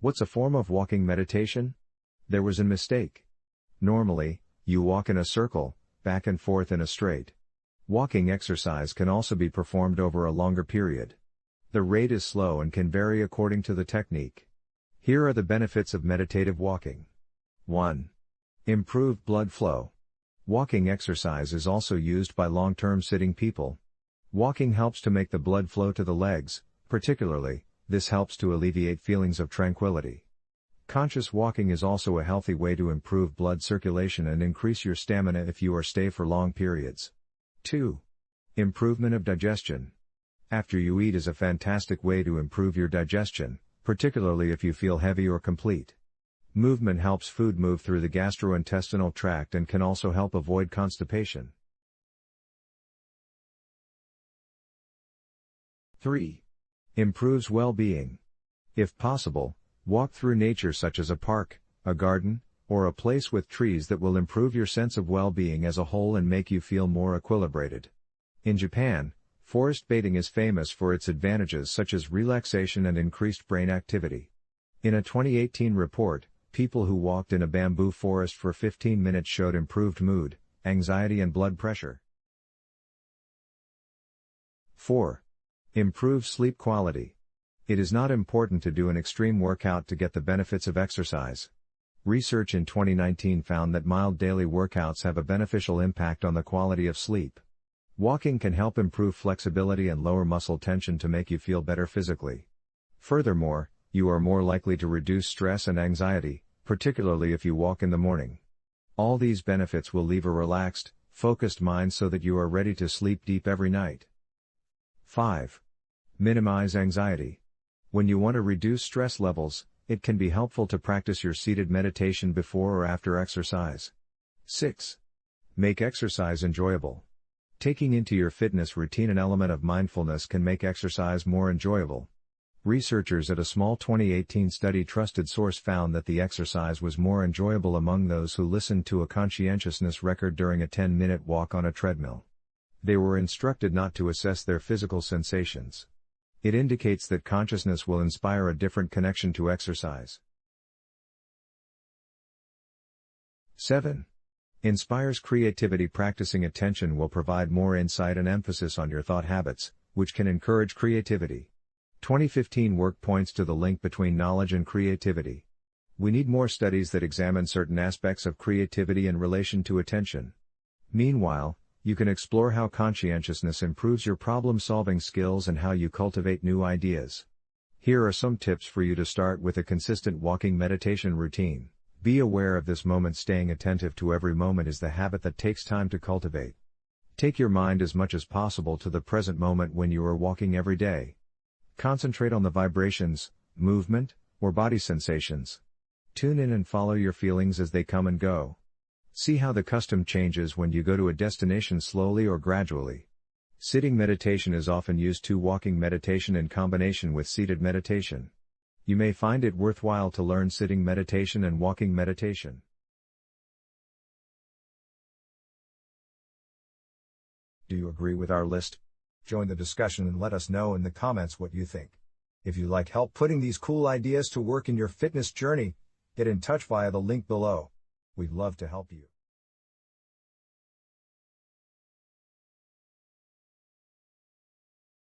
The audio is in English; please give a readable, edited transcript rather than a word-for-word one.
What's a form of walking meditation? There was a mistake. Normally, you walk in a circle, back and forth in a straight. Walking exercise can also be performed over a longer period. The rate is slow and can vary according to the technique. Here are the benefits of meditative walking. 1. Improved blood flow. Walking exercise is also used by long-term sitting people. Walking helps to make the blood flow to the legs, particularly, this helps to alleviate feelings of tranquility. Conscious walking is also a healthy way to improve blood circulation and increase your stamina if you stay for long periods. 2. Improvement of digestion. After you eat is a fantastic way to improve your digestion, particularly if you feel heavy or complete. Movement helps food move through the gastrointestinal tract and can also help avoid constipation. 3. Improves well-being. If possible, walk through nature such as a park, a garden, or a place with trees that will improve your sense of well-being as a whole and make you feel more equilibrated. In Japan, forest bathing is famous for its advantages such as relaxation and increased brain activity. In a 2018 report, people who walked in a bamboo forest for 15 minutes showed improved mood, anxiety and blood pressure. 4. Improves sleep quality. It is not important to do an extreme workout to get the benefits of exercise. Research in 2019 found that mild daily workouts have a beneficial impact on the quality of sleep. Walking can help improve flexibility and lower muscle tension to make you feel better physically. Furthermore, you are more likely to reduce stress and anxiety, particularly if you walk in the morning. All these benefits will leave a relaxed, focused mind so that you are ready to sleep deep every night. 5. Minimize anxiety. When you want to reduce stress levels, it can be helpful to practice your seated meditation before or after exercise. 6. Make exercise enjoyable. Taking into your fitness routine an element of mindfulness can make exercise more enjoyable. Researchers at a small 2018 study trusted source found that the exercise was more enjoyable among those who listened to a conscientiousness record during a 10-minute walk on a treadmill. They were instructed not to assess their physical sensations. It indicates that consciousness will inspire a different connection to exercise. 7. Inspires creativity. Practicing attention will provide more insight and emphasis on your thought habits, which can encourage creativity. 2015 work points to the link between knowledge and creativity. We need more studies that examine certain aspects of creativity in relation to attention. Meanwhile, you can explore how conscientiousness improves your problem-solving skills and how you cultivate new ideas. Here are some tips for you to start with a consistent walking meditation routine. Be aware of this moment. Staying attentive to every moment is the habit that takes time to cultivate. Take your mind as much as possible to the present moment when you are walking every day. Concentrate on the vibrations, movement, or body sensations. Tune in and follow your feelings as they come and go. See how the custom changes when you go to a destination slowly or gradually. Sitting meditation is often used to walking meditation in combination with seated meditation. You may find it worthwhile to learn sitting meditation and walking meditation. Do you agree with our list? Join the discussion and let us know in the comments what you think. If you'd like help putting these cool ideas to work in your fitness journey, get in touch via the link below. We'd love to help you.